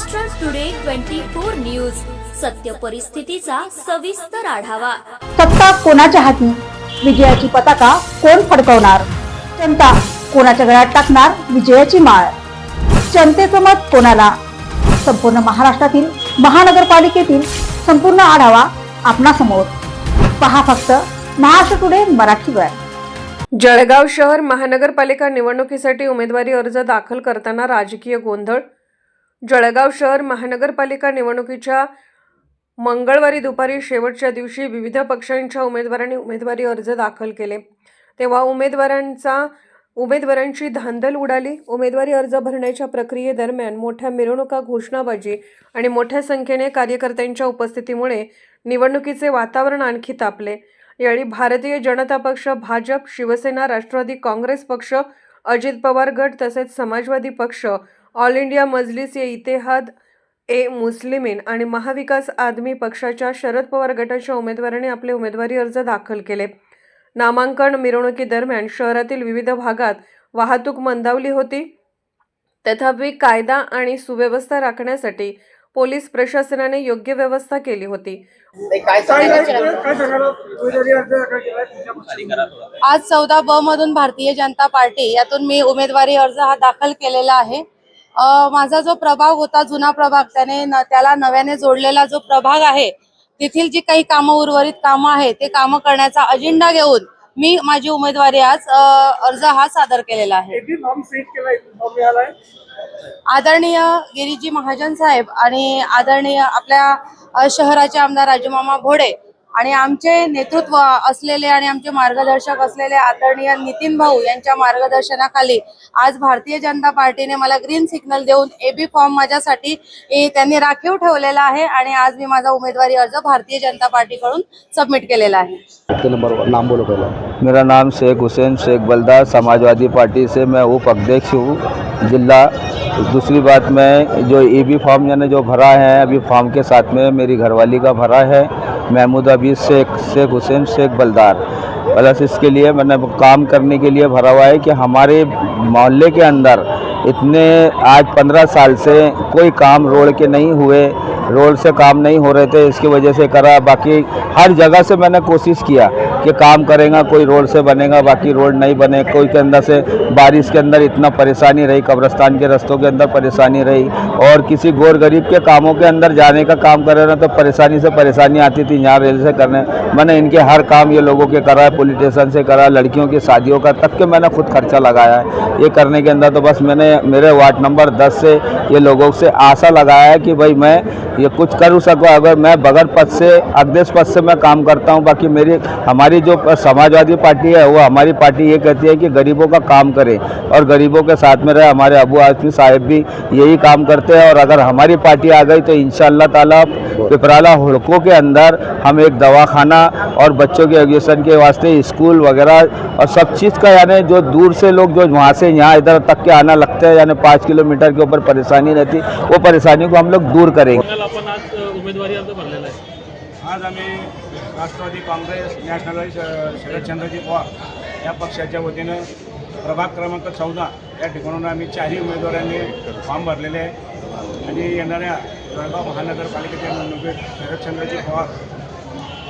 Maharashtra today 24 news, सत्य परिस्थितीचा सविस्तर आढावा। सत्ता कोणाच्या हाती, विजयाची पताका कोण फडकवणार, जनता कोणाच्या गळ्यात टाकणार विजयाची माळ, जनतेचं मत कोणाला, संपूर्ण महाराष्ट्रातील महानगरपालिकेतील संपूर्ण आढावा आपणासमोर पहा फक्त महाराष्ट्र टुडे मराठीवर। जळगाव शहर महानगरपालिका निवडणुकीसाठी उमेदवारी अर्ज दाखल करताना राजकीय गोंधळ। जळगाव शहर महानगरपालिका निवडणुकीच्या मंगळवारी दुपारी शेवटच्या दिवशी विविध पक्षांच्या उमेदवारांनी उमेदवारी अर्ज दाखल केले, तेव्हा उमेदवारांची धांदल उडाली। उमेदवारी अर्ज भरण्याच्या प्रक्रियेदरम्यान मोठ्या मिरवणुका, घोषणाबाजी आणि मोठ्या संख्येने कार्यकर्त्यांच्या उपस्थितीमुळे निवडणुकीचे वातावरण आणखी तापले। यावेळी भारतीय जनता पक्ष, भाजप, शिवसेना, राष्ट्रवादी काँग्रेस पक्ष, अजित पवार गट तसेच समाजवादी पक्ष, ऑल इंडिया मजलिस ए इत्तेहाद ए मुस्लिमीन आणि महाविकास आघाडी पक्षाच्या शरद पवार गटाच्या उमेदवारांनी आपले उमेदवारी अर्ज दाखल केले। नामांकन मिरवणुकीदरम्यान शहरातील विविध भागात वाहतूक मंदावली होती, तथापि कायदा आणि सुव्यवस्था राखण्यासाठी पोलीस प्रशासनाने योग्य व्यवस्था केली होती। आज 14 ब मधून भारतीय जनता पार्टी यातून मी उमेदवारी अर्ज हा दाखल केलेला आहे। माझा जो प्रभाग होता, जुना प्रभाग, त्याला नव्याने जोडलेला जो प्रभाग आहे, तेथील जी काही कामं, उर्वरित कामं आहे, ते कामं करण्याचा अजेंडा घेऊन मी माझी उमेदवारी आज अर्ज हा सादर केलेला आहे। आदरणीय गिरीजी महाजन साहेब आणि आदरणीय आपल्या शहराचे आमदार राजूमामा घोडे आणि आमचे नेतृत्व असलेले आणि आमचे मार्गदर्शक असलेले आदरणीय नितीन भाऊ यांच्या मार्गदर्शनाखाली आज भारतीय जनता पार्टीने मला ग्रीन सिग्नल देऊन एबी फॉर्म माझ्यासाठी त्यांनी राखीव ठेवलेला आहे आणि आज मी माझा उमेदवारी अर्ज भारतीय जनता पार्टीकडून सबमिट केलेला आहे। नाम बोलो पहले। मेरा नाम शेख हुसैन शेख बलदार, समाजवादी पार्टी से मैं उप अध्यक्ष हूँ जिला। दूसरी बात, मैं जो ईबी फॉर्म यानी जो भरा है, अभी फॉर्म के साथ में मेरी घरवाली का भरा है, महमूद अबीद शेख हुसैन शेख बलदार। प्लस इसके लिए मैंने काम करने के लिए भरा हुआ है कि हमारे मोहल्ले के अंदर इतने आज 15 साल से कोई काम रोड के नहीं हुए, रोड से काम नहीं हो रहे थे, इसकी वजह से करा। बाकी हर जगह से मैंने कोशिश किया कि काम करेगा, कोई रोड से बनेगा, बाकी रोड नहीं बने। कोई के अंदर से बारिश के अंदर इतना परेशानी रही, कब्रिस्तान के रास्तों के अंदर परेशानी रही, और किसी गोर गरीब के कामों के अंदर जाने का काम करे ना तो परेशानी से परेशानी आती थी। यहाँ रेल से करने मैंने इनके हर काम ये लोगों के करा है, पुलिस स्टेशन से करा, लड़कियों की शादियों का तक के मैंने खुद खर्चा लगाया है। ये करने के अंदर तो बस मैंने मेरे वार्ड नंबर 10 से ये लोगों से आशा लगाया है कि भाई मैं ये कुछ कर सकूँ। अगर मैं बगैर पद से, अध्यक्ष पद से मैं काम करता हूँ। बाकी हमारी जो समाजवादी पार्टी है, वो हमारी पार्टी ये कहती है कि गरीबों का काम करें और गरीबों के साथ में रहे। हमारे अबू आजमी साहब भी यही काम करते हैं, और अगर हमारी पार्टी आ गई तो इंशाअल्लाह ताला पिपराला हुड़कों के अंदर हम एक दवाखाना और बच्चों के एजुकेशन के वास्ते स्कूल वगैरह और सब चीज़ का, यानी जो दूर से लोग जो वहाँ से यहाँ इधर तक के आना लगते हैं, यानी 5 किलोमीटर के ऊपर परेशानी रहती, वो परेशानी को हम लोग दूर करेंगे। उमेदवारी अर्ज भरलेला आहे। आज आम्ही राष्ट्रवादी काँग्रेस, नॅशनल शरदचंद्रजी पवार या पक्षाच्या वतीनं प्रभाग क्रमांक 14 या ठिकाणून आम्ही 4ही उमेदवारांनी फॉर्म भरलेले आहे आणि येणाऱ्या जळगाव महानगरपालिकेच्या निवडणुकीत शरदचंद्रजी पवार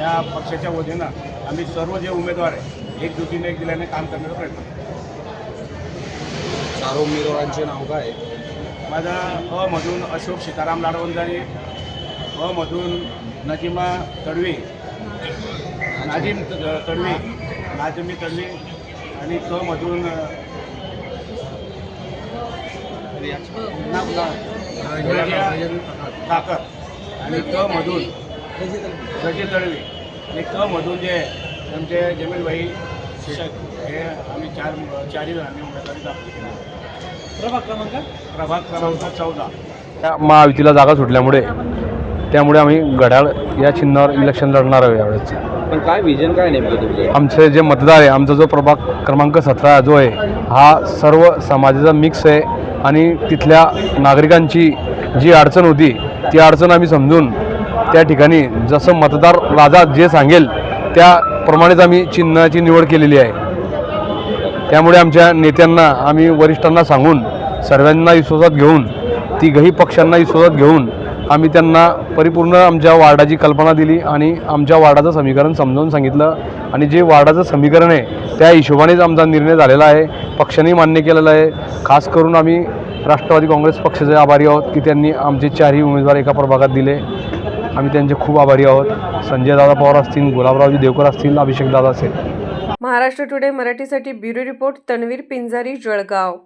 या पक्षाच्या वतीनं आम्ही सर्व जे उमेदवार आहे एकजुटीने एक दिल्याने काम करण्याचा प्रयत्न करतो। 4 उमेदवारांचे नाव काय? माझा अ मधून अशोक सीताराम लाडवंजारी, अ मधून नजीमा तडवी, नाजिमी तडवी आणि क मधून ठाकर आणि क मधून रजी तडवी आणि क मधून जे आमचे जमील भाई हे आम्ही चारही आम्ही उमेदवारी दाखल केली। प्रभाग क्रमांक 14 त्या महायुतीला जागा सुटल्यामुळे आम्ही घड्याळ या चिन्हावर इलेक्शन लढणार आहोत यावेळेस। पण काय विजन काय नेमकं तुमचं? आमचे जे मतदार आहे, आमचा जो प्रभाग क्रमांक 17 जो आहे, हा सर्व समाजाचा मिक्स आहे आणि तिथल्या नागरिकांची जी अडचण होती ती अडचण आम्ही समजून त्या ठिकाणी जसं मतदार राजा जे सांगेल त्याप्रमाणेच आम्ही चिन्हाची निवड केलेली आहे। त्यामुळे आमच्या नेत्यांना, आम्ही वरिष्ठांना सांगून सर्वांना विश्वासात घेऊन तिघही पक्षांना विश्वासात घेऊन आम्ही त्यांना परिपूर्ण आमच्या वार्डाची कल्पना दिली आणि आमच्या वार्डाचं समीकरण समजावून सांगितलं आणि जे वार्डाचं समीकरण आहे त्या हिशोबानेच आमचा निर्णय झालेला आहे. पक्षाने मान्य केलेला आहे. खास करून आम्ही राष्ट्रवादी काँग्रेस पक्षाचे आभारी आहोत की त्यांनी आमचे चारही उमेदवार एका प्रभागात दिले. आम्ही त्यांचे खूप आभारी आहोत. संजयदादा पवार असतील, गुलाबरावजी देवकर असतील, अभिषेकदादा असेल. महाराष्ट्र टुडे मराठीसाठी ब्युरो रिपोर्ट तन्वीर पिंजारी, जळगाव.